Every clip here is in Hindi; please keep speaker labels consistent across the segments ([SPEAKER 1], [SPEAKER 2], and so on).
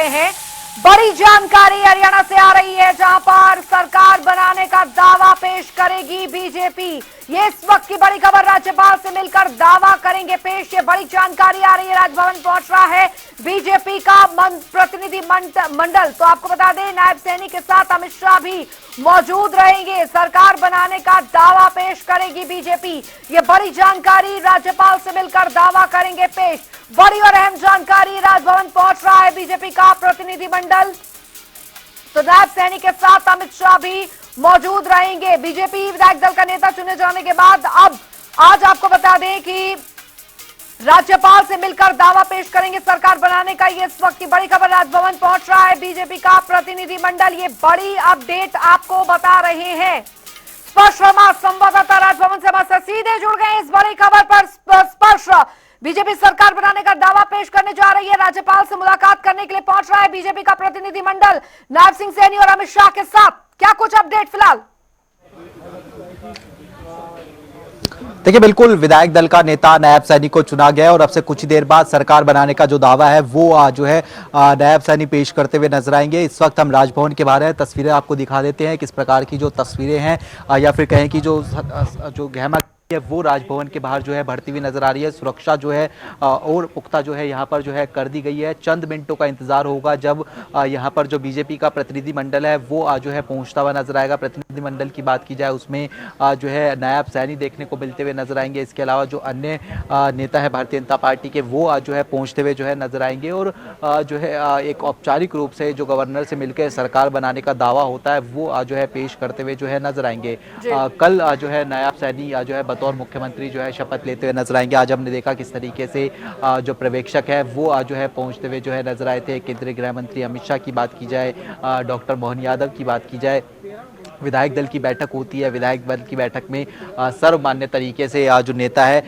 [SPEAKER 1] रहे हैं। बड़ी जानकारी हरियाणा से आ रही है, जहां पर सरकार बनाने का दावा पेश करेगी बीजेपी। ये इस वक्त की बड़ी खबर, राज्यपाल से मिलकर दावा करेंगे पेश। ये बड़ी जानकारी आ रही है, राजभवन पहुंच रहा है बीजेपी का प्रतिनिधि मंडल। तो आपको बता दें, नायब सैनी के साथ अमित शाह भी मौजूद रहेंगे। सरकार बनाने का दावा पेश करेगी बीजेपी। ये बड़ी जानकारी, राज्यपाल से मिलकर दावा करेंगे पेश। बड़ी और अहम जानकारी, राजभवन पहुंच रहा है बीजेपी का प्रतिनिधि मंडल। तो नायब सैनी के साथ अमित शाह भी मौजूद रहेंगे। बीजेपी विधायक दल का नेता चुने जाने के बाद अब आज आपको बता दें कि राज्यपाल से मिलकर दावा पेश करेंगे सरकार बनाने का। ये इस वक्त की बड़ी खबर, राजभवन पहुंच रहा है बीजेपी का प्रतिनिधि मंडल। ये बड़ी अपडेट आपको बता रहे हैं। स्पर्श शर्मा संवाददाता राजभवन से हमारे सीधे जुड़ गए इस बड़ी खबर पर। स्पर्श, बीजेपी सरकार बनाने का दावा पेश करने जा रही है, राज्यपाल से मुलाकात करने के लिए पहुंच रहा है बीजेपी का प्रतिनिधि मंडल नायब सिंह सैनी और अमित शाह के साथ। क्या कुछ अपडेट फिलहाल?
[SPEAKER 2] देखिए, बिल्कुल विधायक दल का नेता नायब सैनी को चुना गया है और अब से कुछ ही देर बाद सरकार बनाने का जो दावा है वो जो है नायब सैनी पेश करते हुए नजर आएंगे। इस वक्त हम राजभवन के बाहर हैं, तस्वीरें आपको दिखा देते हैं किस प्रकार की जो तस्वीरें हैं या फिर कहें कि जो गहमा वो राजभवन के बाहर जो है बढ़ती हुई नजर आ रही है। सुरक्षा जो है और पुख्ता जो है यहाँ पर जो है कर दी गई है। चंद मिनटों का इंतजार होगा जब यहाँ पर जो बीजेपी का प्रतिनिधि मंडल है वो जो है पहुंचता हुआ नजर आएगा। प्रतिनिधि मंडल की बात की जाए उसमें जो है नायब सैनी देखने को मिलते हुए नजर आएंगे। इसके अलावा जो अन्य नेता है भारतीय जनता पार्टी के वो जो है पहुंचते हुए जो है नजर आएंगे और जो है एक औपचारिक रूप से जो गवर्नर से मिलकर सरकार बनाने का दावा होता है वो जो है पेश करते हुए जो है नजर आएंगे। कल जो है नायब सैनी जो है और मुख्यमंत्री जो है शपथ लेते हुए नजर आएंगे। आज हमने देखा किस तरीके से जो पर्यवेक्षक है वो जो है पहुंचते हुए जो है नजर आए थे। केंद्रीय गृह मंत्री अमित शाह की बात की जाए, डॉक्टर मोहन यादव की बात की जाए, विधायक दल की बैठक होती है। विधायक दल की बैठक में सर्वमान्य तरीके से जो नेता है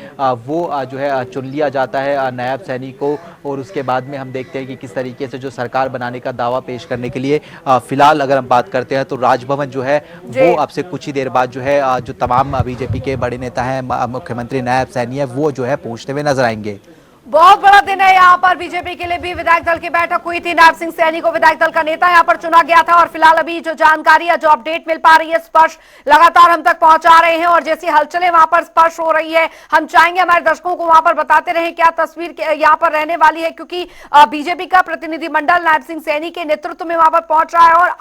[SPEAKER 2] वो जो है चुन लिया जाता है नायब सैनी को और उसके बाद में हम देखते हैं कि किस तरीके से जो सरकार बनाने का दावा पेश करने के लिए फिलहाल अगर हम बात करते हैं तो राजभवन जो है वो अब से कुछ ही देर बाद जो है जो तमाम बीजेपी के बड़े नेता हैं, मुख्यमंत्री नायब सैनी है वो जो है पहुंचते हुए नजर आएंगे।
[SPEAKER 1] बहुत बड़ा दिन है यहाँ पर बीजेपी के लिए भी। विधायक दल की बैठक हुई थी, नायब सिंह सैनी को विधायक दल का नेता यहाँ पर चुना गया था और फिलहाल अभी जो जानकारी है, जो अपडेट मिल पा रही है, स्पर्श लगातार हम तक पहुंचा रहे हैं और जैसी हलचलें वहां पर स्पर्श हो रही है, हम चाहेंगे हमारे दर्शकों को वहां पर बताते रहे क्या तस्वीर यहाँ पर रहने वाली है, क्योंकि बीजेपी का प्रतिनिधि मंडल नायब सिंह सैनी के नेतृत्व में वहां पर पहुंच रहा है और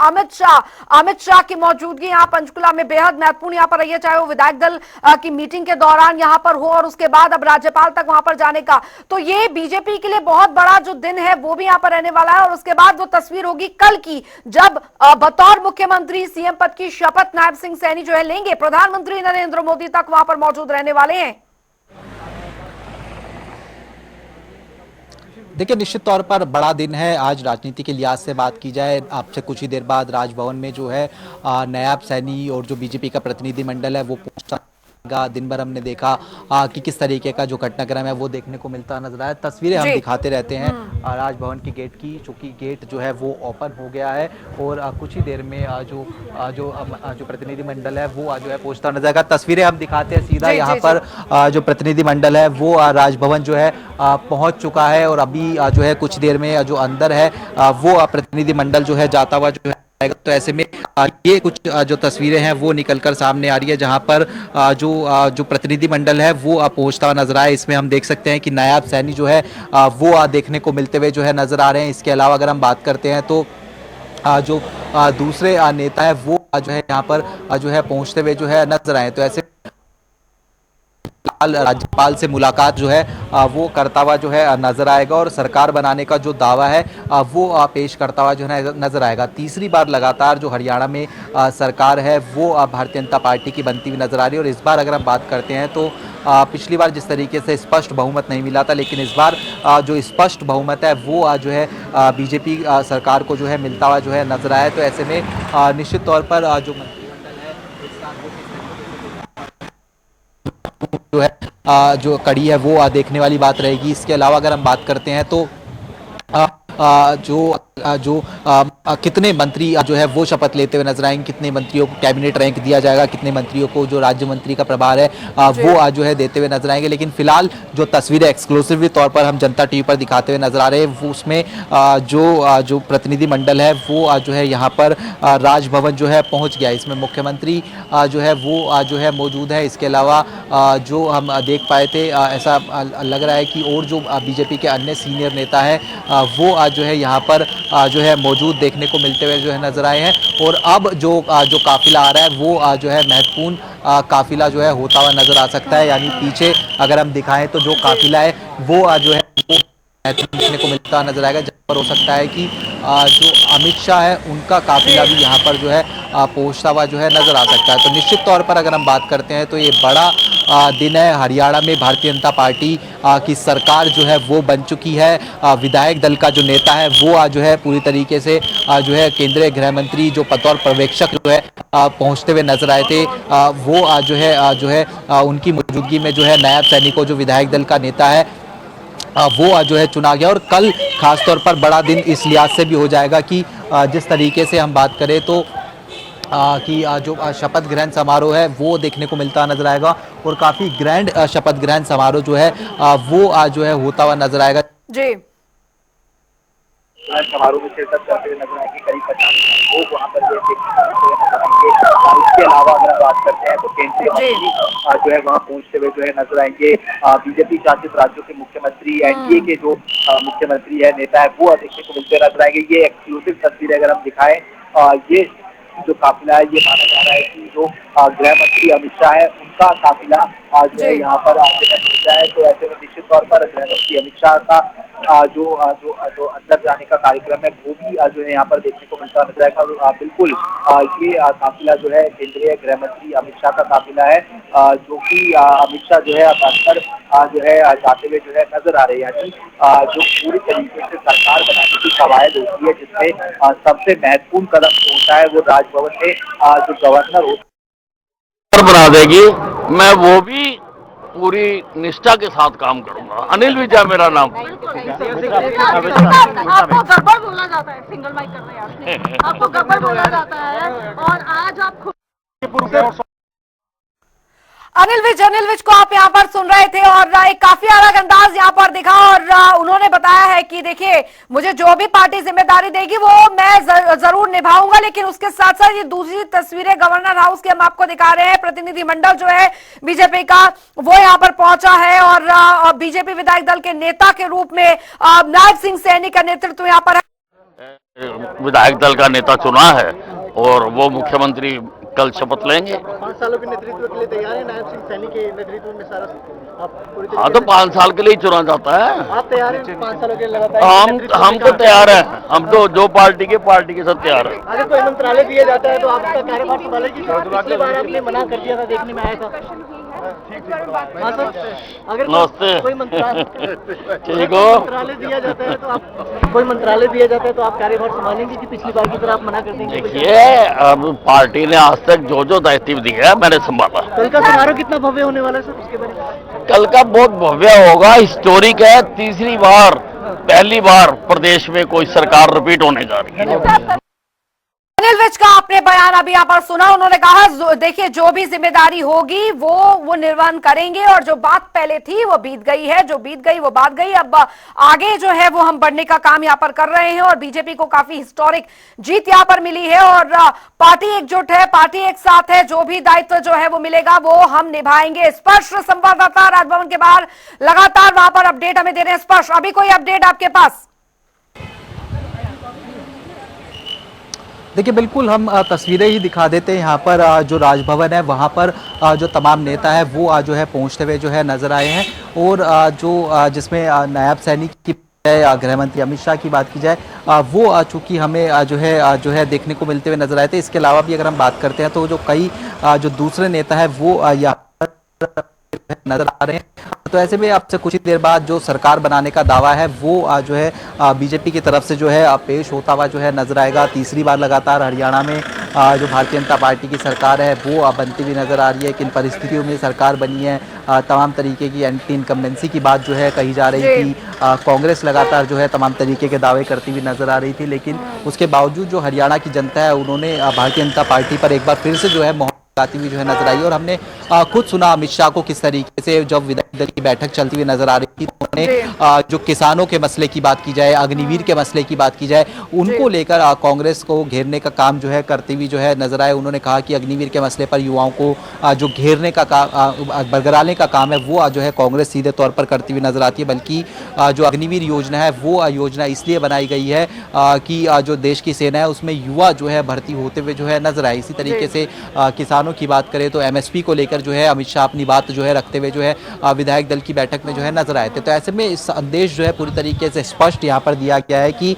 [SPEAKER 1] अमित शाह की मौजूदगी यहाँ पंचकुला में बेहद महत्वपूर्ण यहाँ पर रही है, चाहे वो विधायक दल की मीटिंग के दौरान यहाँ पर हो और उसके बाद अब राज्यपाल तक वहां पर जाने का। तो ये बीजेपी के लिए बहुत बड़ा जो दिन है वो भी यहां पर रहने वाला है और उसके बाद वो तस्वीर होगी कल की, जब बतौर मुख्यमंत्री सीएम पद की शपथ नायब सिंह सैनी जो है लेंगे। प्रधानमंत्री नरेंद्र मोदी तक वहां पर मौजूद रहने वाले हैं।
[SPEAKER 2] देखिए, निश्चित तौर पर बड़ा दिन है आज राजनीति के लिहाज से बात की जाए। आपसे कुछ ही देर बाद राजभवन में जो है नायब सैनी और जो बीजेपी का प्रतिनिधि मंडल है वो पहुंचता। दिन भर हमने देखा कि किस तरीके का जो घटनाक्रम है वो देखने को मिलता नजर आया। तस्वीरें हम दिखाते रहते हैं राजभवन के गेट की, चूंकि गेट जो है वो ओपन हो गया है और कुछ ही देर में जो प्रतिनिधि मंडल है वो जो है पहुंचता नजर आएगा। तस्वीरें हम दिखाते हैं सीधा यहाँ पर जो प्रतिनिधि मंडल है वो राजभवन जो है पहुंच चुका है और अभी जो है कुछ देर में जो अंदर है वो प्रतिनिधि मंडल जो है जाता हुआ जो है। तो ऐसे में ये कुछ जो तस्वीरें हैं वो निकलकर सामने आ रही है, जहां पर जो प्रतिनिधि मंडल है वो पहुंचता हुआ नजर आया। इसमें हम देख सकते हैं कि नायब सैनी जो है वो देखने को मिलते हुए जो है नजर आ रहे हैं। इसके अलावा अगर हम बात करते हैं तो जो दूसरे नेता है वो जो है यहाँ पर जो है पहुंचते हुए जो है नजर आए। तो ऐसे राज्यपाल से मुलाकात जो है वो करता हुआ जो है नजर आएगा और सरकार बनाने का जो दावा है वो पेश करता हुआ जो है नजर आएगा। तीसरी बार लगातार जो हरियाणा में सरकार है वो भारतीय जनता पार्टी की बनती हुई नजर आ रही है और इस बार अगर हम बात करते हैं तो पिछली बार जिस तरीके से स्पष्ट बहुमत नहीं मिला था, लेकिन इस बार जो स्पष्ट बहुमत है वो जो है बीजेपी सरकार को जो है मिलता हुआ जो है नजर आया। तो ऐसे में निश्चित तौर पर जो जो है जो कड़ी है वो देखने वाली बात रहेगी। इसके अलावा अगर हम बात करते हैं तो जो कितने मंत्री जो है वो शपथ लेते हुए नजर आएंगे, कितने मंत्रियों को कैबिनेट रैंक दिया जाएगा, कितने मंत्रियों को जो राज्य मंत्री का प्रभार है वो जो है देते हुए नजर आएंगे। लेकिन फिलहाल जो तस्वीरें एक्सक्लूसिव तौर पर हम जनता टीवी पर दिखाते हुए नजर आ रहे हैं वो उसमें जो प्रतिनिधि मंडल है वो जो है यहाँ पर राजभवन जो है पहुँच गया। इसमें मुख्यमंत्री जो है वो जो है मौजूद है। इसके अलावा जो हम देख पाए थे ऐसा लग रहा है कि और जो बीजेपी के अन्य सीनियर नेता है वो जो है यहाँ पर जो है मौजूद देखने को मिलते हुए जो है नजर आए हैं। और अब जो काफिला आ रहा है वो जो है महत्वपूर्ण काफिला जो है होता हुआ नजर आ सकता है। यानी पीछे अगर हम दिखाएं तो जो काफिला है वो जो है वो देखने को मिलता हुआ नजर आएगा, जहाँ पर हो सकता है कि जो अमित शाह है उनका काफिला भी यहाँ पर जो है पहुंचता हुआ जो है नजर आ सकता है। तो निश्चित तौर पर अगर हम बात करते हैं तो ये बड़ा दिन है। हरियाणा में भारतीय जनता पार्टी की सरकार जो है वो बन चुकी है। विधायक दल का जो नेता है वो जो है पूरी तरीके से जो है केंद्रीय गृह मंत्री जो बतौर पर्यवेक्षक जो है पहुंचते हुए नजर आए थे वो जो है उनकी मौजूदगी में जो है नायब सैनिकों जो विधायक दल का नेता है वो जो है चुना गया। और कल खासतौर पर बड़ा दिन इस लिहाज से भी हो जाएगा कि जिस तरीके से हम बात करें तो कि जो शपथ ग्रहण समारोह है वो देखने को मिलता नजर आएगा और काफी ग्रैंड शपथ ग्रहण समारोह जो है वो जो है होता हुआ नजर आएगा।
[SPEAKER 1] जी
[SPEAKER 3] समारोह में शिरकत करते हुए नजर आएंगे करीब 50 लोग वहाँ पर इसके अलावा अगर बात करते हैं तो केंद्रीय मंत्री जो है वहाँ पहुँचते हुए जो है नजर आएंगे। बीजेपी शासित राज्यों के मुख्यमंत्री, एनडीए के जो मुख्यमंत्री है, नेता है, वो देखने को मिलते नजर आएंगे। ये एक्सक्लूसिव तस्वीरें अगर हम दिखाएं, ये जो काफिला है ये माना जा रहा है कि जो गृह मंत्री अमित शाह है उनका काफिला आज यहाँ पर पहुंचा है। तो ऐसे में निश्चित तौर पर गृह मंत्री अमित शाह का जो अंदर जाने का कार्यक्रम है वो भी जो है यहाँ पर देखने को मिलता नजर आएगा। बिल्कुल ये काफिला जो है केंद्रीय गृह मंत्री अमित शाह का काफिला है जो कि अमित शाह जो है अंदर जो है जाते हुए जो है नजर आ रहे हैं। यानी जो पूरी तरीके से सरकार बनाने की कवायद होती है जिसमें सबसे महत्वपूर्ण कदम होता है वो राजभवन में जो गवर्नर होता
[SPEAKER 4] बना देगी, मैं वो भी पूरी निष्ठा के साथ काम करूंगा। अनिल विजय मेरा नाम।
[SPEAKER 5] आपको गड़बड़ बोला जाता है, सिंगल माइक कर रहे हैं आपने, आपको गड़बड़ बोला जाता है और आज आप
[SPEAKER 1] अनिल विज को आप यहाँ पर सुन रहे थे और एक काफी अलग अंदाज यहाँ पर दिखा और उन्होंने बताया है कि देखिए मुझे जो भी पार्टी जिम्मेदारी देगी वो मैं जरूर निभाऊंगा। लेकिन उसके साथ साथ ये दूसरी तस्वीरें गवर्नर हाउस की हम आपको दिखा रहे हैं। प्रतिनिधि मंडल जो है बीजेपी का वो यहाँ पर पहुंचा है और बीजेपी विधायक दल के नेता के रूप में नायब सिंह सैनी का नेतृत्व यहाँ पर
[SPEAKER 4] विधायक दल का नेता चुना है और वो मुख्यमंत्री कल शपथ लेंगे।
[SPEAKER 6] 5 सालों के नेतृत्व के लिए तैयार है नायब सिंह सैनी के नेतृत्व में सारा
[SPEAKER 4] हाँ तो 5 साल के लिए चुना जाता है।
[SPEAKER 6] आप तैयार हैं 5 सालों के लगातार?
[SPEAKER 4] हम तो तैयार हैं, हम तो जो पार्टी के सब तैयार है।
[SPEAKER 6] अगर कोई मंत्रालय दिया जाता है तो आपका कार्यभार संभालेगी? पिछली बार आपने मना कर दिया था, देखने में आया था। हाँ सर, अगर कोई मंत्रालय दिया जाता है तो आप कार्यभार संभालेंगे कि पिछली बार की तरह आप मना कर देंगे?
[SPEAKER 4] देखिए अब पार्टी ने आज तक जो दायित्व दिया है मैंने संभाला।
[SPEAKER 6] कल का समारोह कितना भव्य होने वाला है सर, उसके बारे में?
[SPEAKER 4] कल का बहुत भव्य होगा, हिस्टोरिक है। पहली बार प्रदेश में कोई सरकार रिपीट होने जा रही है।
[SPEAKER 1] अनिल विज का आपने बयान अभी यहाँ पर सुना। उन्होंने कहा देखिए जो भी जिम्मेदारी होगी वो निर्वहन करेंगे और जो बात पहले थी वो बीत गई है, जो बीत गई वो बात गई। अब आगे जो है वो हम बढ़ने का काम यहाँ पर कर रहे हैं और बीजेपी को काफी हिस्टोरिक जीत यहाँ पर मिली है और पार्टी एकजुट है, पार्टी एक साथ है। जो भी दायित्व जो है वो मिलेगा वो हम निभाएंगे। स्पर्श संवाददाता राजभवन के बाहर लगातार वहां पर अपडेट हमें दे रहे हैं। स्पर्श, अभी कोई अपडेट आपके पास?
[SPEAKER 2] देखिए बिल्कुल हम तस्वीरें ही दिखा देते हैं। यहाँ पर जो राजभवन है वहाँ पर जो तमाम नेता है वो जो है पहुँचते हुए जो है नजर आए हैं और जो जिसमें नायब सैनिक की गृह मंत्री अमित शाह की बात की जाए वो चूंकि हमें जो है देखने को मिलते हुए नजर आए थे। इसके अलावा भी अगर हम बात करते हैं तो जो कई जो दूसरे नेता है वो यहाँ पर नजर आ रहे हैं। तो ऐसे में अब से कुछ ही देर बाद जो सरकार बनाने का दावा है वो जो है बीजेपी की तरफ से जो है पेश होता हुआ जो है नजर आएगा। तीसरी बार लगातार हरियाणा में जो भारतीय जनता पार्टी की सरकार है वो बनती हुई नजर आ रही है। किन परिस्थितियों में सरकार बनी है, तमाम तरीके की एंटी इनकम्बेंसी की बात जो है कही जा रही थी। कांग्रेस लगातार जो है तमाम तरीके के दावे करती हुई नजर आ रही थी, लेकिन उसके बावजूद जो हरियाणा की जनता है उन्होंने भारतीय जनता पार्टी पर एक बार फिर से जो है लगाती हुई जो है नजर आई। और हमने खुद सुना अमित शाह को किस तरीके से जब विधायक दल की बैठक चलती हुई नजर आ रही थी, तो उन्होंने जो किसानों के मसले की बात की जाए, अग्निवीर के मसले की बात की जाए, उनको लेकर कांग्रेस को घेरने का काम जो है करती हुई जो है नजर आए। उन्होंने कहा कि अग्निवीर के मसले पर युवाओं को जो घेरने का बरगराने का काम है वो जो है कांग्रेस सीधे तौर पर करती हुई नजर आती है। बल्कि जो अग्निवीर योजना है वो योजना इसलिए बनाई गई है कि जो देश की सेना है उसमें युवा जो है भर्ती होते हुए जो है नजर आए। इसी तरीके से किसानों की बात करें तो एमएसपी को लेकर जो है अमित शाह अपनी बात जो है रखते हुए जो है विधायक दल की बैठक में जो है नजर आए थे। तो ऐसे में संदेश जो है पूरी तरीके से स्पष्ट यहाँ पर दिया गया है कि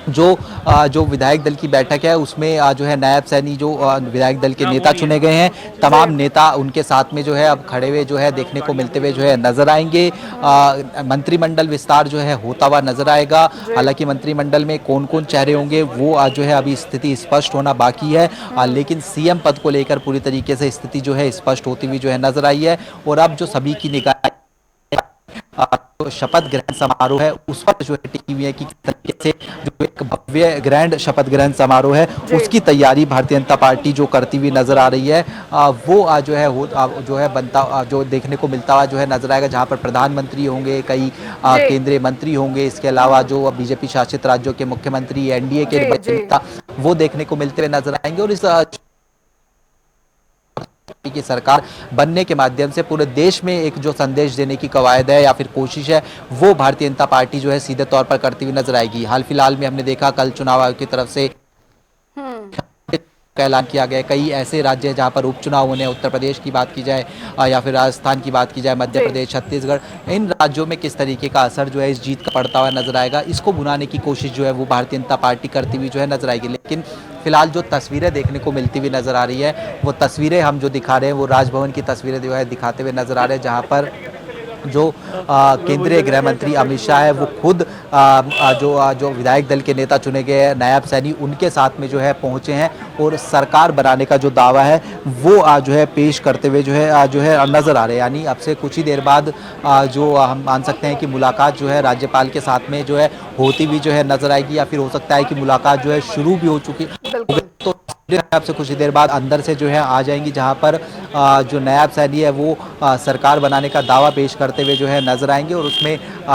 [SPEAKER 2] जो विधायक दल की बैठक है उसमें जो है नायब सैनी जो विधायक दल के नेता चुने गए हैं, तमाम नेता उनके साथ में जो है अब खड़े हुए जो है देखने को मिलते हुए जो है नजर आएंगे। मंत्रिमंडल विस्तार जो है होता हुआ नजर आएगा। हालांकि मंत्रिमंडल में कौन कौन चेहरे होंगे वो जो है अभी स्थिति स्पष्ट होना बाकी है, लेकिन सीएम पद को लेकर पूरी तरीके से स्थिति जो है स्पष्ट होती हुई जो है नजर आई है। और अब जो सभी की निगाह शपथ ग्रहण समारोह है उस पर जो है टिकी हुई है कि किस तरीके से जो एक भव्य ग्रैंड शपथ ग्रहण समारोह है उसकी तैयारी भारतीय जनता पार्टी जो करती हुई नजर आ रही है। वो जो है बनता जो देखने को मिलता हुआ जो है नजर आएगा, जहां पर प्रधानमंत्री होंगे, कई केंद्रीय मंत्री होंगे, इसके अलावा जो बीजेपी शासित राज्यों के मुख्यमंत्री, एनडीए के नेता वो देखने को मिलते हुए नजर आएंगे। और इस की सरकार बनने के माध्यम से पूरे देश में एक जो संदेश देने की कवायद है या फिर कोशिश है वो भारतीय जनता पार्टी जो है सीधे तौर पर करती हुई नजर आएगी। हाल फिलहाल में हमने देखा कल चुनाव आयोग की तरफ से का ऐलान किया गया। कई ऐसे राज्य हैं जहां पर उपचुनाव होने, उत्तर प्रदेश की बात की जाए या फिर राजस्थान की बात की जाए, मध्य प्रदेश, छत्तीसगढ़, इन राज्यों में किस तरीके का असर जो है इस जीत का पड़ता हुआ नजर आएगा, इसको भुनाने की कोशिश जो है वो भारतीय जनता पार्टी करती हुई जो है नजर आएगी। लेकिन फिलहाल जो तस्वीरें देखने को मिलती हुई नजर आ रही है वो तस्वीरें हम जो दिखा रहे हैं वो राजभवन की तस्वीरें जो है दिखाते हुए नजर आ रहे हैं, जहां पर जो केंद्रीय गृह मंत्री अमित शाह है वो खुद जो विधायक दल के नेता चुने गए हैं नायब सैनी उनके साथ में जो है पहुंचे हैं और सरकार बनाने का जो दावा है वो जो है पेश करते हुए जो है नजर आ रहे हैं। यानी अब से कुछ ही देर बाद जो हम मान सकते हैं कि मुलाकात जो है राज्यपाल के साथ में जो है होती हुई जो है नजर आएगी, या फिर हो सकता है कि मुलाकात जो है शुरू भी हो चुकी तो आपसे कुछ ही देर बाद अंदर से जो है आ जाएंगी, जहां पर जो नायब सैनी है वो सरकार बनाने का दावा पेश करते हुए जो है नजर आएंगे। और उसमें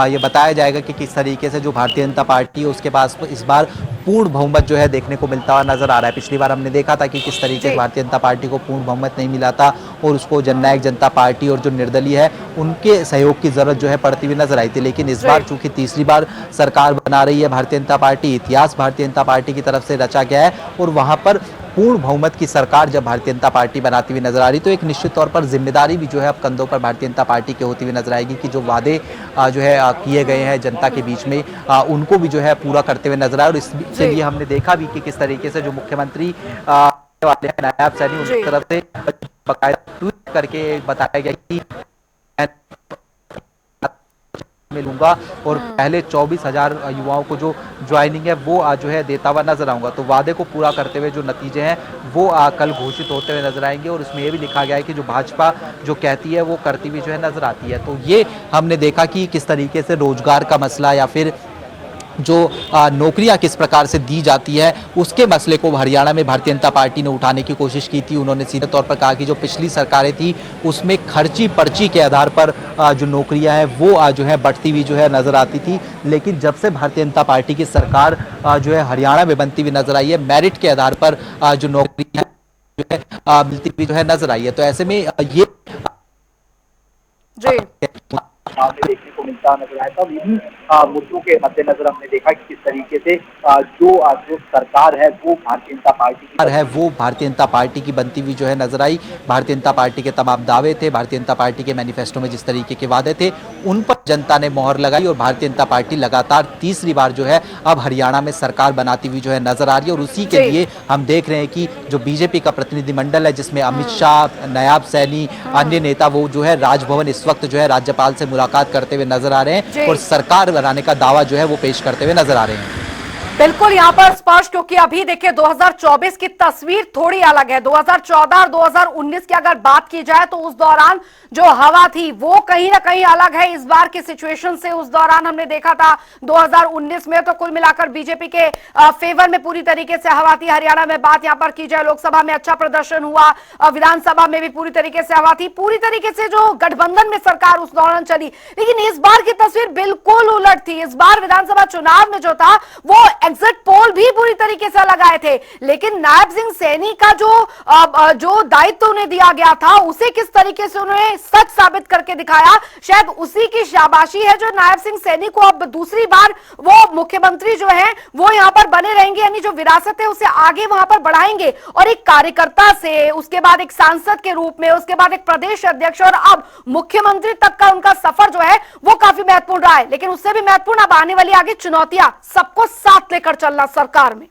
[SPEAKER 2] ये बताया जाएगा कि किस तरीके से जो भारतीय जनता पार्टी है उसके पास इस बार पूर्ण बहुमत जो है देखने को मिलता हुआ नजर आ रहा है। पिछली बार हमने देखा था कि किस तरीके से भारतीय जनता पार्टी को पूर्ण बहुमत नहीं मिला था और उसको जननायक जनता पार्टी और जो निर्दलीय है उनके सहयोग की जरूरत जो है पड़ती हुई नजर आई थी। लेकिन इस बार चूंकि तीसरी बार सरकार बना रही है भारतीय जनता पार्टी, इतिहास भारतीय जनता पार्टी की तरफ से रचा गया है और वहां पर पूर्ण बहुमत की सरकार जब भारतीय जनता पार्टी बनाती हुई नजर आ रही तो एक निश्चित तौर पर जिम्मेदारी भी जो है अब कंधों पर भारतीय जनता पार्टी के होती हुई नजर आएगी कि जो वादे जो है किए गए हैं जनता के बीच में उनको भी जो है पूरा करते हुए नजर आए। और इसके लिए हमने देखा भी कि किस तरीके से जो मुख्यमंत्री वाले हैं नायब सैनी उनकी तरफ से बाकायदा ट्वीट करके बताया गया कि मिलूंगा और पहले 24,000 युवाओं को जो ज्वाइनिंग है वो जो है देता हुआ नजर आऊंगा। तो वादे को पूरा करते हुए जो नतीजे हैं वो कल घोषित होते हुए नजर आएंगे। और इसमें ये भी लिखा गया है कि जो भाजपा जो कहती है वो करती हुई जो है नजर आती है। तो ये हमने देखा कि किस तरीके से रोजगार का मसला या फिर जो नौकरियां किस प्रकार से दी जाती है उसके मसले को हरियाणा में भारतीय जनता पार्टी ने उठाने की कोशिश की थी। उन्होंने सीधे तौर पर कहा कि जो पिछली सरकारें थी उसमें खर्ची पर्ची के आधार पर जो नौकरियां हैं वो जो है बढ़ती हुई जो है नजर आती थी। लेकिन जब से भारतीय जनता पार्टी की सरकार जो है हरियाणा में बनती हुई नजर आई है, मेरिट के आधार पर जो नौकरियां जो है मिलती हुई जो है नजर आई है। तो ऐसे में ये
[SPEAKER 3] देखने को मिलता नजर आया था। इन्हीं मुद्दों के मद्देनजर हमने देखा कि किस तरीके से जो सरकार है वो भारतीय जनता पार्टी की बनती हुई जो है नजर आई। भारतीय जनता पार्टी के तमाम दावे थे, भारतीय जनता पार्टी के मैनिफेस्टो में जिस तरीके के वादे थे उन पर जनता ने मोहर लगाई और भारतीय जनता पार्टी लगातार तीसरी बार जो है अब हरियाणा में सरकार बनाती हुई जो है नजर आ रही है। और उसी के लिए हम देख रहे हैं कि जो बीजेपी का प्रतिनिधिमंडल है जिसमें अमित शाह, नायब सैनी, अन्य नेता वो जो है राजभवन इस वक्त जो है राज्यपाल से मुलाकात करते हुए नजर आ रहे हैं और सरकार बनाने का दावा जो है वो पेश करते हुए नजर आ रहे हैं।
[SPEAKER 1] बिल्कुल यहाँ पर स्पष्ट, क्योंकि अभी देखिए 2024 की तस्वीर थोड़ी अलग है। 2014 और 2019 की अगर बात की जाए तो उस दौरान जो हवा थी वो कहीं ना कहीं अलग है इस बार की सिचुएशन से। उस दौरान हमने देखा था 2019 में तो कुल मिलाकर बीजेपी के फेवर में पूरी तरीके से हवा थी। हरियाणा में बात यहाँ पर की जाए, लोकसभा में अच्छा प्रदर्शन हुआ, विधानसभा में भी पूरी तरीके से हवा थी, पूरी तरीके से जो गठबंधन में सरकार उस दौरान चली। लेकिन इस बार की तस्वीर बिल्कुल उलट थी। इस बार विधानसभा चुनाव में जो था वो एग्जिट पोल भी पूरी तरीके से लगाए थे, लेकिन नायब सिंह सैनी का जो दायित्व उन्हें दिया गया था उसे किस तरीके से उन्होंने सच साबित करके दिखाया, शायद उसी की शाबाशी है जो नायब सिंह सैनी को अब दूसरी बार वो मुख्यमंत्री जो है वो यहां पर बने रहेंगे, यानी जो विरासत है उसे आगे वहां पर बढ़ाएंगे। और एक कार्यकर्ता से, उसके बाद एक सांसद के रूप में, उसके बाद एक प्रदेश अध्यक्ष और अब मुख्यमंत्री तक का उनका सफर जो है वो काफी महत्वपूर्ण रहा है। लेकिन उससे भी महत्वपूर्ण अब आने वाली आगे चुनौतियां, सबको साथ लेकर चलना सरकार में।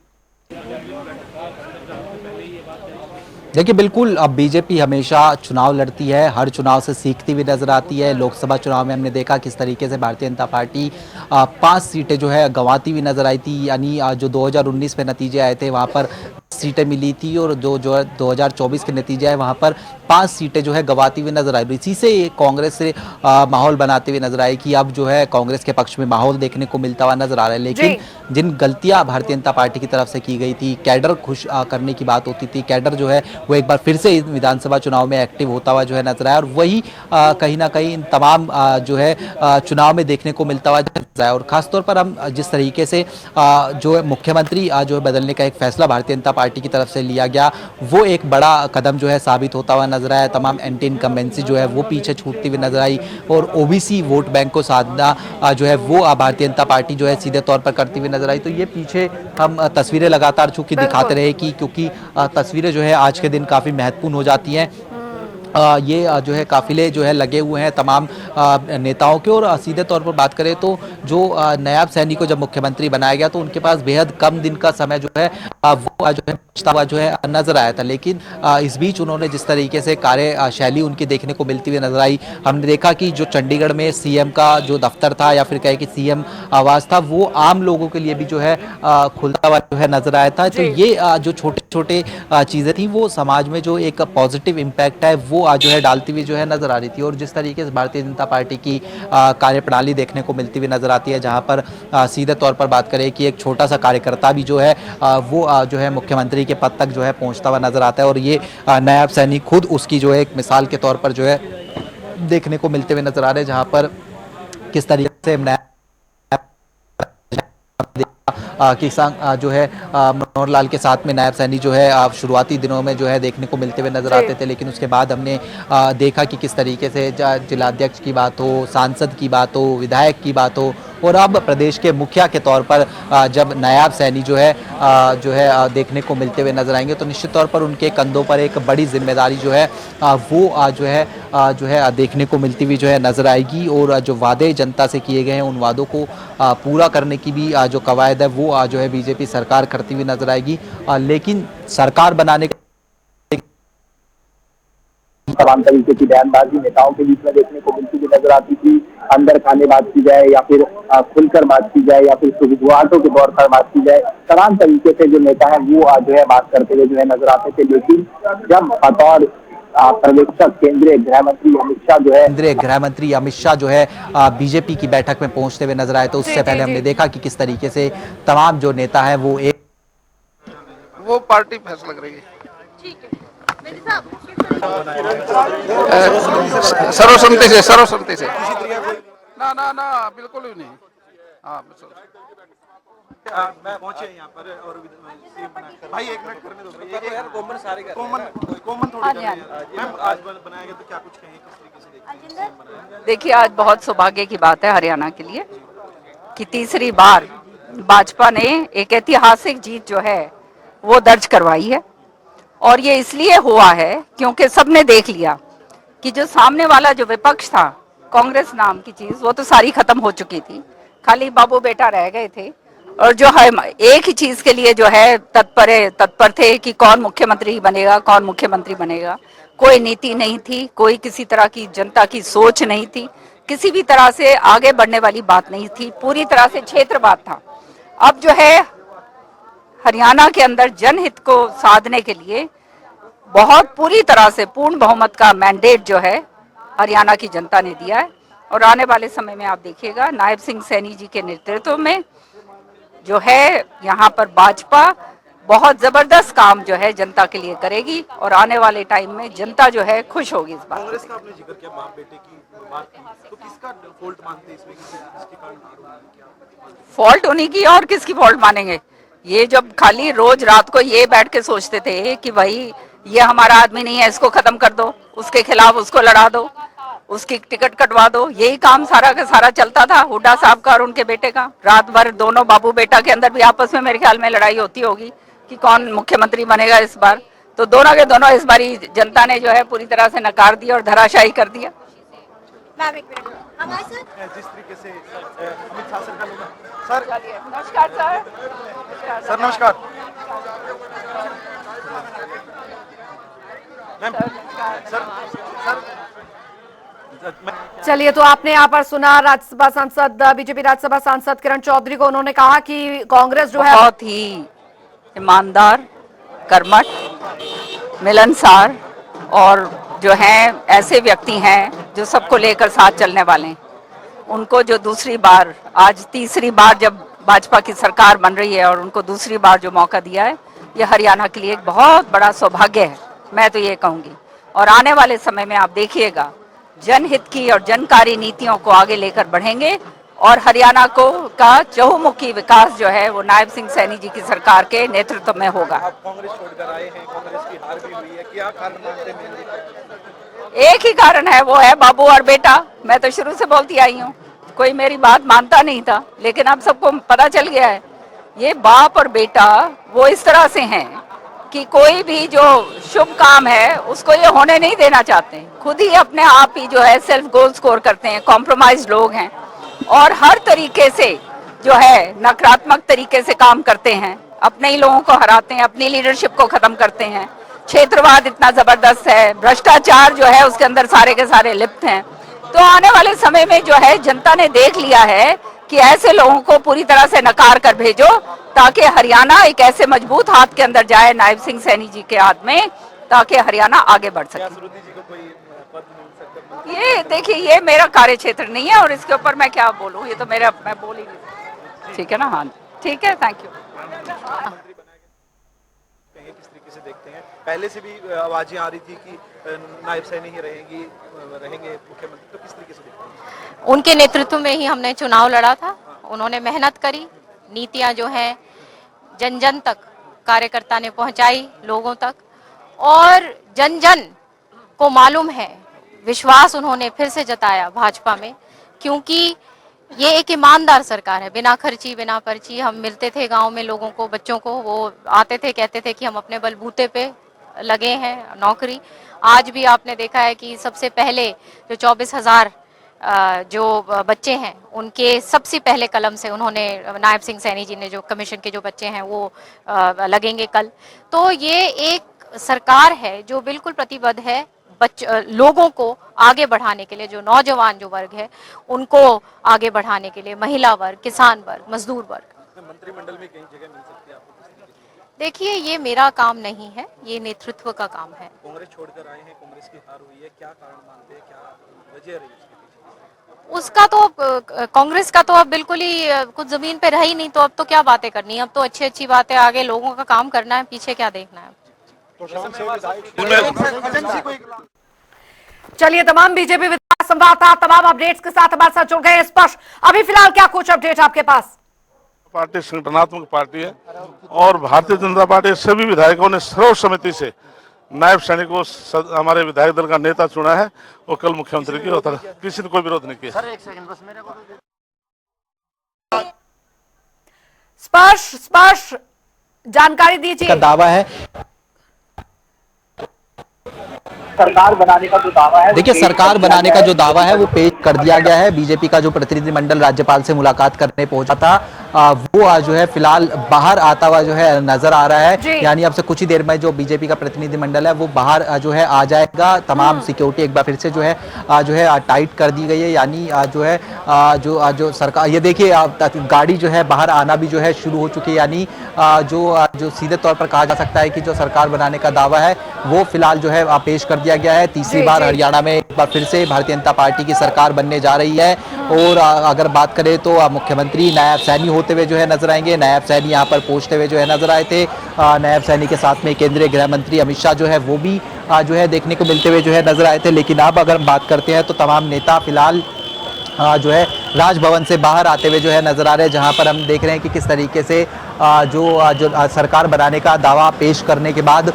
[SPEAKER 2] देखिए बिल्कुल, अब बीजेपी हमेशा चुनाव लड़ती है, हर चुनाव से सीखती हुई नजर आती है। लोकसभा चुनाव में हमने देखा किस तरीके से भारतीय जनता पार्टी 5 सीटें जो है गंवाती हुई नजर आई थी, यानी जो 2019 में नतीजे आए थे वहां पर सीटें मिली थी और जो 2024 के नतीजे आए वहां पर 5 सीटें जो है गंवाती हुई नजर आई। इसी से कांग्रेस से माहौल बनाते हुए नजर आए कि अब जो है कांग्रेस के पक्ष में माहौल देखने को मिलता हुआ नजर आ रहा है। लेकिन जिन गलतियां भारतीय जनता पार्टी की तरफ से की गई थी, कैडर खुश करने की बात होती थी, कैडर जो है वो एक बार फिर से विधानसभा चुनाव में एक्टिव होता हुआ जो है नजर आया और वही कहीं ना कहीं इन तमाम जो है चुनाव में देखने को मिलता हुआ नजर आया। और खासतौर पर हम जिस तरीके से जो है मुख्यमंत्री जो है बदलने का एक फैसला भारतीय जनता पार्टी की तरफ से लिया गया, वो एक बड़ा कदम जो है साबित होता हुआ नजर आया। तमाम एंटी इनकम्बेंसी जो है वो पीछे छूटती हुई नजर आई और ओबीसी वोट बैंक को साधना जो है वो भारतीय जनता पार्टी जो है सीधे तौर पर करती हुई नजर आई। तो ये पीछे हम तस्वीरें लगातार चूंकि दिखाते रहे कि क्योंकि तस्वीरें जो है आज के दिन काफी महत्वपूर्ण हो जाती हैं। ये जो है काफिले जो है लगे हुए हैं तमाम नेताओं के, और सीधे तौर पर बात करें तो जो नायब सैनी को जब मुख्यमंत्री बनाया गया तो उनके पास बेहद कम दिन का समय जो है वो जो है बचता हुआ जो है नजर आया था। लेकिन इस बीच उन्होंने जिस तरीके से कार्य शैली उनकी देखने को मिलती हुई नजर आई, हमने देखा कि जो चंडीगढ़ में सीएम का जो दफ्तर था या फिर कहे कि सीएम आवास था वो आम लोगों के लिए भी जो है खुलता हुआ जो है नजर आया था। तो ये जो छोटे छोटे चीजें थी वो समाज में जो एक पॉजिटिव इम्पैक्ट है वो जो है डालती हुई जो है नजर आ रही थी। और जिस तरीके से भारतीय जनता पार्टी की कार्यप्रणाली देखने को मिलती हुई नजर आती है, जहां पर सीधे तौर पर बात करें कि एक छोटा सा कार्यकर्ता भी जो है वो जो है मुख्यमंत्री के पद तक जो है पहुंचता हुआ नजर आता है। और ये नायब सैनी खुद उसकी जो है एक मिसाल के तौर पर जो है देखने को मिलते हुए नजर आ रहे हैं, जहां पर किस तरीके से किसान जो है मनोहर लाल के साथ में नायब सैनी जो है शुरुआती दिनों में जो है देखने को मिलते हुए नजर आते थे। लेकिन उसके बाद हमने देखा कि किस तरीके से जिलाध्यक्ष की बात हो, सांसद की बात हो, विधायक की बात हो, और अब प्रदेश के मुखिया के तौर पर जब नायब सैनी जो है देखने को मिलते हुए नजर आएंगे तो निश्चित तौर पर उनके कंधों पर एक बड़ी जिम्मेदारी जो है वो जो है देखने को मिलती हुई जो है नजर आएगी। और जो वादे जनता से किए गए हैं उन वादों को पूरा करने की भी जो कवायद है वो जो है बीजेपी सरकार करती हुई नजर आएगी। लेकिन सरकार बनाने
[SPEAKER 3] तमाम तरीके की बयानबाजी नेताओं के बीच में देखने को मिलती हुई नजर आती थी। अंदर खाने बात की जाए या फिर खुलकर बात की जाए या फिर सुगुआटों के तौर पर बात की जाए, तमाम तरीके से जो नेता है वो जो है बात करते हुए जो है नजर आते थे। लेकिन जब बतौर प्रदेशक केंद्रीय गृह मंत्री अमित शाह जो है बीजेपी की बैठक में पहुंचते हुए नजर आए, तो उससे पहले हमने देखा कि किस तरीके से तमाम जो नेता है वो
[SPEAKER 7] पार्टी फैसला करेगी। सर्वसम्मति से ना बिल्कुल ही नहीं। हाँ मैं पहुंचे यहाँ पर और भाई एक मिनट करने दो यार, कॉमन थोड़ी मैम आज बनाया गया तो क्या कुछ कहें, किस तरीके से देखिए?
[SPEAKER 8] देखिए आज बहुत सौभाग्य की बात है हरियाणा के लिए कि तीसरी बार भाजपा ने एक ऐतिहासिक जीत जो है वो दर्ज करवाई है। और ये इसलिए हुआ है क्योंकि सबने देख लिया कि जो सामने वाला जो विपक्ष था, कांग्रेस नाम की चीज, वो तो सारी खत्म हो चुकी थी, खाली बाबू बेटा रह गए थे। और जो है एक ही चीज के लिए जो है तत्पर थे कि कौन मुख्यमंत्री बनेगा, कौन मुख्यमंत्री बनेगा। कोई नीति नहीं थी, कोई किसी तरह की जनता की सोच नहीं थी, किसी भी तरह से आगे बढ़ने वाली बात नहीं थी, पूरी तरह से क्षेत्रवाद था। अब जो है हरियाणा के अंदर जनहित को साधने के लिए बहुत पूरी तरह से पूर्ण बहुमत का मैंडेट जो है हरियाणा की जनता ने दिया है। और आने वाले समय में आप देखिएगा नायब सिंह सैनी जी के नेतृत्व में जो है यहाँ पर भाजपा बहुत जबरदस्त काम जो है जनता के लिए करेगी और आने वाले टाइम में जनता जो है खुश होगी इस बात।
[SPEAKER 7] कांग्रेस का आपने जिक्र किया बाप बेटे की बात की, तो किसका फॉल्ट मानते हैं इसमें, किसके कारण हार हुई, क्या
[SPEAKER 8] फॉल्ट उन्हीं की और किसकी फॉल्ट मानेंगे। ये जब खाली रोज रात को ये बैठ के सोचते थे कि भाई ये हमारा आदमी नहीं है, इसको खत्म कर दो, उसके खिलाफ उसको लड़ा दो, उसकी टिकट कटवा दो, यही काम सारा का सारा चलता था हुड्डा साहब का और उनके बेटे का। रात भर दोनों बाबू बेटा के अंदर भी आपस में मेरे ख्याल में लड़ाई होती होगी कि कौन मुख्यमंत्री बनेगा इस बार। तो दोनों के दोनों इस बारी जनता ने जो है पूरी तरह से नकार दिया और धराशायी कर दिया।
[SPEAKER 7] जिस तरीके से अमित शाह सर का लोग सर
[SPEAKER 8] नमस्कार सर।
[SPEAKER 7] सर नमस्कार मैम सर
[SPEAKER 1] चलिए, तो आपने यहाँ पर सुना राज्यसभा सांसद बीजेपी राज्यसभा सांसद किरण चौधरी को। उन्होंने कहा कि कांग्रेस जो है
[SPEAKER 8] बहुत ही ईमानदार, कर्मठ, मिलनसार और जो हैं ऐसे व्यक्ति हैं जो सबको लेकर साथ चलने वाले हैं। उनको जो दूसरी बार, आज तीसरी बार जब भाजपा की सरकार बन रही है और उनको दूसरी बार जो मौका दिया है, ये हरियाणा के लिए एक बहुत बड़ा सौभाग्य है, मैं तो ये कहूँगी। और आने वाले समय में आप देखिएगा जनहित की और जनकारी नीतियों को आगे लेकर बढ़ेंगे और हरियाणा को का चहुमुखी विकास जो है वो नायब सिंह सैनी जी की सरकार के नेतृत्व में होगा।
[SPEAKER 7] आप कांग्रेस छोड़कर आए हैं, कांग्रेस की हार भी हुई है, क्या कारण मानते हैं?
[SPEAKER 8] एक ही कारण है, वो है बाबू और बेटा। मैं तो शुरू से बोलती आई हूँ, कोई मेरी बात मानता नहीं था, लेकिन अब सबको पता चल गया है ये बाप और बेटा वो इस तरह से हैं कि कोई भी जो शुभ काम है उसको ये होने नहीं देना चाहते। खुद ही अपने आप ही जो है सेल्फ गोल स्कोर करते हैं, कॉम्प्रोमाइज लोग हैं और हर तरीके से जो है नकारात्मक तरीके से काम करते हैं, अपने ही लोगों को हराते हैं, अपनी लीडरशिप को खत्म करते हैं। क्षेत्रवाद इतना जबरदस्त है, भ्रष्टाचार जो है उसके अंदर सारे के सारे लिप्त हैं। तो आने वाले समय में जो है जनता ने देख लिया है कि ऐसे लोगों को पूरी तरह से नकार कर भेजो ताकि हरियाणा एक ऐसे मजबूत हाथ के अंदर जाए नायब सिंह सैनी जी के हाथ में, ताकि हरियाणा आगे बढ़ सके। ये देखिए, ये मेरा कार्य क्षेत्र नहीं है और इसके ऊपर मैं क्या बोलूं, ये तो मैं बोल ही नहीं। ठीक है ना? हाँ ठीक है, थैंक यू।
[SPEAKER 7] किस तरीके से देखते हैं? पहले से भी आवाजें आ रही थी कि नायब सैनी ही रहेंगे मुख्यमंत्री, तो किस तरीके से देखते हैं?
[SPEAKER 9] उनके नेतृत्व में ही हमने चुनाव लड़ा था। उन्होंने मेहनत करी, नीतियां जो हैं जन जन तक कार्यकर्ता ने पहुंचाई, लोगों तक, और जन जन को मालूम है, विश्वास उन्होंने फिर से जताया भाजपा में, क्योंकि ये एक ईमानदार सरकार है। बिना खर्ची बिना पर्ची हम मिलते थे गांव में लोगों को, बच्चों को, वो आते थे कहते थे कि हम अपने बलबूते पे लगे हैं नौकरी। आज भी आपने देखा है कि सबसे पहले जो 24,000 जो बच्चे हैं उनके सबसे पहले कलम से उन्होंने, नायब सिंह सैनी जी ने, जो कमीशन के जो बच्चे हैं वो लगेंगे कल। तो ये एक सरकार है जो बिल्कुल प्रतिबद्ध है लोगों को आगे बढ़ाने के लिए, जो नौजवान जो वर्ग है उनको आगे बढ़ाने के लिए, महिला वर्ग, किसान वर्ग, मजदूर वर्ग।
[SPEAKER 7] मंत्रिमंडल में कई जगह मिल सकती है आपको?
[SPEAKER 9] देखिए, ये मेरा काम नहीं है, ये नेतृत्व का काम है।
[SPEAKER 7] कांग्रेस छोड़कर आए हैं, कांग्रेस की हार हुई है, क्या कारण मानते हैं, क्या वजह रही उसके पीछे?
[SPEAKER 9] उसका तो कांग्रेस का तो अब बिल्कुल ही कुछ जमीन पे रही नहीं, तो अब तो क्या बातें करनी है, अब तो अच्छी अच्छी बातें, आगे लोगों का काम करना है, पीछे क्या देखना है।
[SPEAKER 1] चलिए, तमाम बीजेपी विधायक संवाददाता तमाम अपडेट्स के साथ हमारे साथ जुड़ गए स्पर्श। अभी फिलहाल क्या कुछ अपडेट आपके पास?
[SPEAKER 10] पार्टी संगठनात्मक पार्टी है और भारतीय जनता पार्टी सभी विधायकों ने सर्वसम्मति से नायब सैनी को हमारे विधायक दल का नेता चुना है। वो कल मुख्यमंत्री की होता है, किसी ने कोई विरोध नहीं किया।
[SPEAKER 1] स्पर्श जानकारी दीजिए।
[SPEAKER 2] का दावा है,
[SPEAKER 3] सरकार बनाने का जो दावा है,
[SPEAKER 2] देखिए सरकार बनाने का जो दावा है वो पेश कर दिया गया है। बीजेपी का जो प्रतिनिधिमंडल राज्यपाल से मुलाकात करने पहुंचा था, वो जो है फिलहाल बाहर आता हुआ जो है नजर आ रहा है।
[SPEAKER 1] जी।
[SPEAKER 2] यानी अब से कुछ ही देर में जो बीजेपी का प्रतिनिधिमंडल है वो बाहर जो है आ जाएगा। तमाम सिक्योरिटी एक बार फिर से जो है टाइट कर दी गई है। यानी जो है जो सरकार, ये देखिए गाड़ी जो है बाहर आना भी जो है शुरू हो चुकी है। यानी जो सीधे तौर पर कहा जा सकता है कि जो सरकार बनाने का दावा है वो फिलहाल जो है पेश कर दिया गया है। तीसरी
[SPEAKER 1] जी,
[SPEAKER 2] बार
[SPEAKER 1] जी।
[SPEAKER 2] हरियाणा में एक बार फिर से भारतीय जनता पार्टी की सरकार बनने जा रही है। और अगर बात करें तो मुख्यमंत्री नायब सैनी होते हुए जो है नजर आएंगे। नायब सैनी यहाँ पर पहुंचते हुए जो है नजर आए थे। नायब सैनी के साथ में केंद्रीय गृह मंत्री अमित शाह जो है वो भी जो है देखने को मिलते हुए जो है नजर आए थे। लेकिन अब अगर हम बात करते हैं तो तमाम नेता फिलहाल जो है राजभवन से बाहर आते हुए जो है नजर आ रहे हैं, जहां पर हम देख रहे हैं कि किस तरीके से जो सरकार बनाने का दावा पेश करने के बाद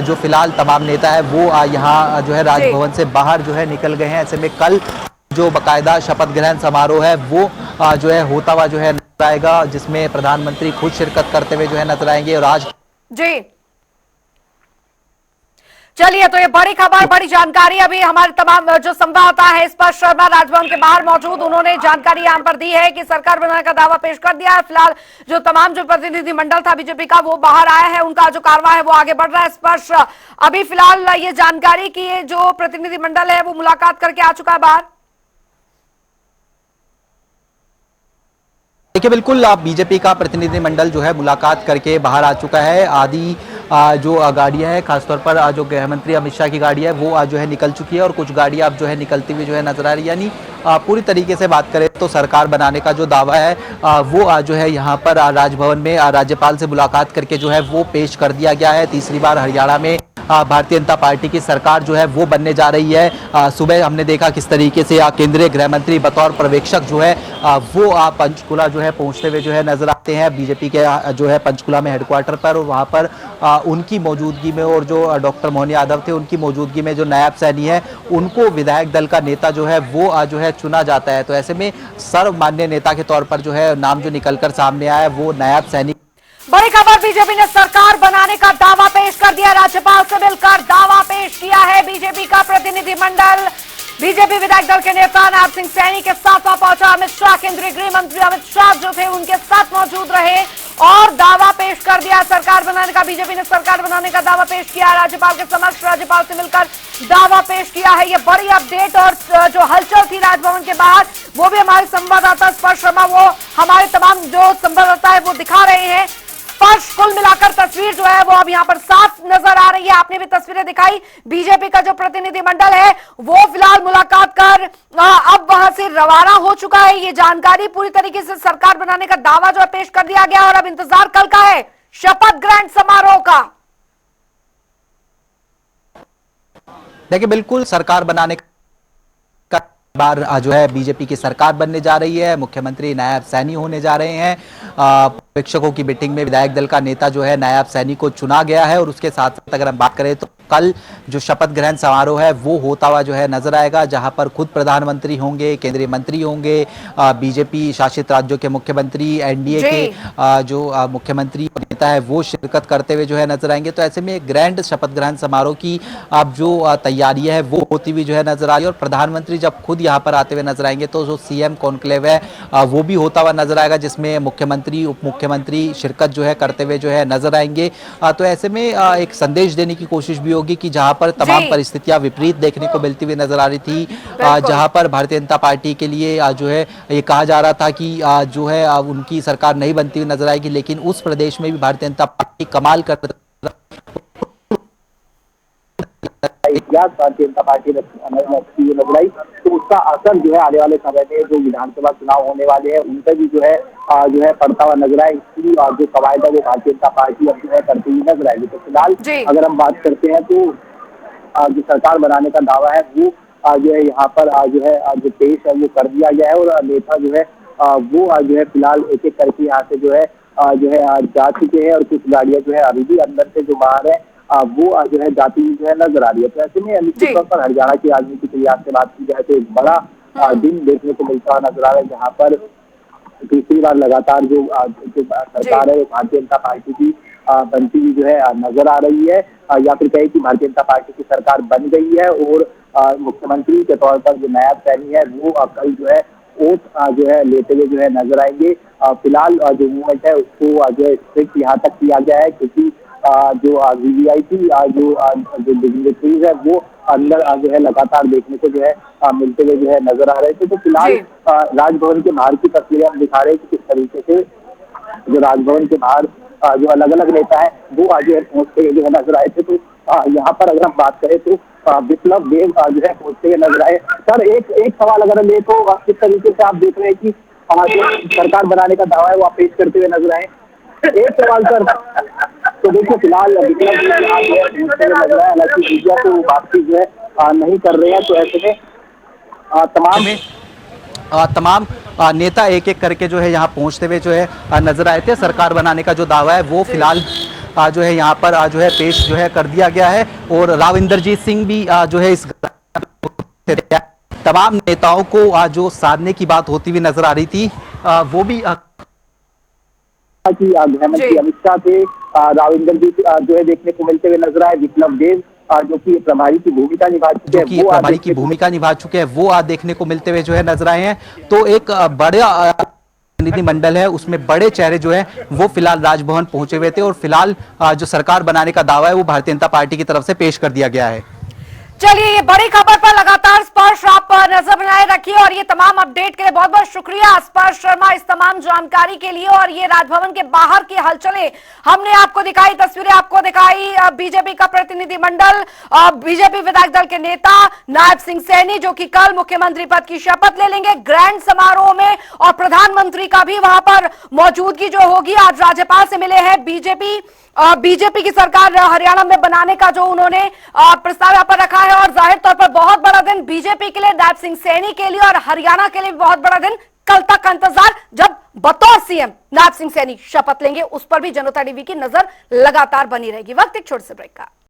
[SPEAKER 2] जो फिलहाल तमाम नेता है वो यहाँ जो है राजभवन से बाहर जो है निकल गए हैं। ऐसे में कल जो बाकायदा शपथ ग्रहण समारोह है वो जो है होता हुआ जो है नजर आएगा, जिसमें प्रधानमंत्री खुद शिरकत करते हुए जो है नजर आएंगे। और आज
[SPEAKER 1] जी चलिए, तो ये बड़ी खबर, बड़ी जानकारी अभी हमारे तमाम जो संवाददाता है स्पर्श शर्मा राजभवन के बाहर मौजूद, उन्होंने जानकारी यहां पर दी है कि सरकार बनाने का दावा पेश कर दिया है। फिलहाल जो तमाम जो प्रतिनिधिमंडल था बीजेपी का वो बाहर आया है, उनका जो कार्रवाई है वो आगे बढ़ रहा है। स्पर्श, अभी फिलहाल ये जानकारी की ये जो प्रतिनिधिमंडल है वो मुलाकात करके आ चुका है बाहर।
[SPEAKER 2] देखिए बिल्कुल बीजेपी का प्रतिनिधिमंडल जो है मुलाकात करके बाहर आ चुका है। आदि जो गाड़ियां हैं, खासतौर पर जो गृह मंत्री अमित शाह की गाड़ी है वो जो है निकल चुकी है और कुछ गाड़ियां अब जो है निकलती हुई जो है नजर आ रही है। यानी पूरी तरीके से बात करें तो सरकार बनाने का जो दावा है वो जो है यहाँ पर राजभवन में राज्यपाल से मुलाकात करके जो है वो पेश कर दिया गया है। तीसरी बार हरियाणा में भारतीय जनता पार्टी की सरकार जो है वो बनने जा रही है। सुबह हमने देखा किस तरीके से केंद्रीय गृह मंत्री बतौर पर्यवेक्षक जो है वो पंचकुला जो है पहुंचते हुए जो है नजर आते हैं बीजेपी के जो है पंचकुला में हेडक्वार्टर पर। और वहां पर उनकी मौजूदगी में और जो डॉक्टर मोहन यादव थे उनकी मौजूदगी में जो नायब सैनी है उनको विधायक दल का नेता जो है वो जो है चुना जाता है। तो ऐसे में सर्वमान्य नेता के तौर पर जो है नाम जो निकलकर सामने आया है वो नायब सैनी।
[SPEAKER 1] बड़ी खबर, बीजेपी ने सरकार बनाने का दावा पेश कर दिया। राज्यपाल से मिलकर दावा पेश किया है बीजेपी का प्रतिनिधिमंडल। बीजेपी विधायक दल के नेता नायब सिंह सैनी के साथ वहां पहुंचा अमित शाह। केंद्रीय गृह मंत्री अमित शाह जो थे उनके साथ मौजूद रहे और दावा पेश कर दिया सरकार बनाने का। बीजेपी ने सरकार बनाने का दावा पेश किया राज्यपाल के समक्ष। राज्यपाल से मिलकर दावा पेश किया है। ये बड़ी अपडेट और जो हलचल थी राजभवन के बाहर वो भी हमारे संवाददाता स्पर्श शर्मा वो हमारे तमाम जो संवाददाता है वो दिखा रहे हैं। स्पर्श, कुल मिलाकर तस्वीर जो है वो अब यहाँ पर साफ नजर आ रही है। आपने भी तस्वीरें दिखाई। बीजेपी का जो प्रतिनिधिमंडल है वो फिलहाल मुलाकात कर अब वहां से रवाना हो चुका है। ये जानकारी पूरी तरीके से सरकार बनाने का दावा जो है पेश कर दिया गया और अब इंतजार कल का है शपथ ग्रहण समारोह का।
[SPEAKER 2] देखिए बिल्कुल सरकार बनाने का बार जो है बीजेपी की सरकार बनने जा रही है। मुख्यमंत्री नायब सैनी होने जा रहे हैं। प्रेक्षकों की मीटिंग में विधायक दल का नेता जो है नायब सैनी को चुना गया है। और उसके साथ साथ अगर हम बात करें तो कल जो शपथ ग्रहण समारोह है वो होता हुआ जो है नजर आएगा, जहां पर खुद प्रधानमंत्री होंगे, केंद्रीय मंत्री होंगे, बीजेपी शासित राज्यों के मुख्यमंत्री, एनडीए के जो मुख्यमंत्री नेता है वो शिरकत करते हुए जो है नजर आएंगे। तो ऐसे में ग्रैंड शपथ ग्रहण समारोह की अब जो तैयारियां है वो होती हुई जो है नजर आ रही है। और प्रधानमंत्री जब खुद यहाँ पर आते हुए नजर आएंगे तो जो सीएम कॉन्क्लेव है वो भी होता हुआ नजर आएगा, जिसमें मुख्यमंत्री उप मुख्यमंत्री शिरकत जो है करते हुए जो है नजर आएंगे। तो ऐसे में एक संदेश देने की कोशिश भी होगी कि जहां पर तमाम परिस्थितियां विपरीत देखने को मिलती हुई नजर आ रही थी, जहां पर भारतीय जनता पार्टी के लिए जो है ये कहा जा रहा था कि जो है उनकी सरकार नहीं बनती हुई नजर आएगी, लेकिन उस प्रदेश में भी भारतीय जनता पार्टी कमाल कर
[SPEAKER 3] इतिहास भारतीय जनता पार्टी नजर आई। तो उसका असर जो है आने वाले समय में जो विधानसभा चुनाव होने वाले हैं उन पर भी जो है पड़ता हुआ नजर आए। इसकी जो कवायद है वो भारतीय जनता पार्टी अब जो है करती हुई नजर आएगी। तो फिलहाल अगर हम बात करते हैं तो जो सरकार बनाने का दावा है वो जो है यहाँ पर जो है जो पेश है वो कर दिया गया है। और नेता जो है वो जो है फिलहाल एक एक करके यहाँ से जो है जा चुके हैं और कुछ गाड़ियां जो है अभी भी अंदर से जो बाहर है वो जो है जाती हुई जो है नजर आ रही है। तो ऐसे में निश्चित तौर पर हरियाणा की राजनीति के लिहाज से बात की जाए तो एक बड़ा दिन देखने को मिलता हुआ नजर आ रहा है, जहाँ पर तीसरी बार लगातार जो सरकार है वो भारतीय जनता पार्टी की बनती हुई जो है नजर आ रही है, या फिर कहे कि भारतीय जनता पार्टी की सरकार बन गई है। और मुख्यमंत्री के तौर पर जो नायब सैनी है वो कल जो है ओथ जो है लेते हुए जो है नजर आएंगे। फिलहाल जो मूवमेंट है उसको जो है स्ट्रिक्ट यहाँ तक किया गया है, क्योंकि जो वीवीआईपी जो डिग्निटरीज है वो अंदर जो है लगातार देखने को जो है मिलते हुए जो है नजर आ रहे थे। तो फिलहाल राजभवन के बाहर की तस्वीरें हम दिखा रहे हैं कि किस तरीके से जो राजभवन के बाहर जो अलग अलग नेता है वो आज पहुंचते हुए जो है नजर आए थे। तो यहाँ पर अगर हम बात करें तो विप्लव देव जो है पहुंचते हुए नजर आए। सर एक सवाल अगर ले तो किस तरीके से आप देख रहे हैं कि जो सरकार बनाने का दावा है वो आप पेश करते हुए नजर आए? एक सवाल सर, तो देखिए फिलहाल विप्लव देव पहुंचते हुए नजर आए, हालांकि मीडिया से वो बातचीत जो है नहीं कर रहे हैं। तो ऐसे में
[SPEAKER 2] तमाम नेता एक एक करके जो है यहाँ पहुंचते हुए जो है नजर आए थे। सरकार बनाने का जो दावा है वो फिलहाल जो है यहाँ पर जो है पेश जो है कर दिया गया है, और राव इंद्रजीत सिंह भी जो है इस तमाम नेताओं को जो साधने की बात होती हुई नजर आ रही थी वो भी
[SPEAKER 3] गृहमंत्री अमित शाह थे, राव इंद्रजीत जो है देखने को मिलते हुए नजर आए। विप्लव देव जो कि प्रभारी की भूमिका निभा चुके हैं वो आज देखने को मिलते हुए जो है नजर आए हैं।
[SPEAKER 2] तो एक बड़ा प्रतिनिधिमंडल है उसमें बड़े चेहरे जो है वो फिलहाल राजभवन पहुंचे हुए थे, और फिलहाल जो सरकार बनाने का दावा है वो भारतीय जनता पार्टी की तरफ से पेश कर दिया गया है।
[SPEAKER 1] चलिए, ये बड़ी खबर पर लगातार स्पर्श आप नजर बनाए रखिए, और ये तमाम अपडेट के लिए बहुत बहुत शुक्रिया स्पर्श शर्मा, इस तमाम जानकारी के लिए। और ये राजभवन के बाहर की हलचलें हमने आपको दिखाई, तस्वीरें आपको दिखाई। बीजेपी का प्रतिनिधिमंडल, बीजेपी विधायक दल के नेता नायब सिंह सैनी जो कि कल मुख्यमंत्री पद की शपथ ले लेंगे ग्रैंड समारोह में, और प्रधानमंत्री का भी वहां पर मौजूदगी जो होगी। आज राज्यपाल से मिले हैं बीजेपी की सरकार हरियाणा में बनाने का जो उन्होंने प्रस्ताव यहाँ पर रखा है, और जाहिर तौर पर बहुत बड़ा दिन बीजेपी के लिए, नायब सिंह सैनी के लिए और हरियाणा के लिए बहुत बड़ा दिन। कल तक का इंतजार, जब बतौर सीएम नायब सिंह सैनी शपथ लेंगे, उस पर भी जनता टीवी की नजर लगातार बनी रहेगी। वक्त एक छोटे से ब्रेक का।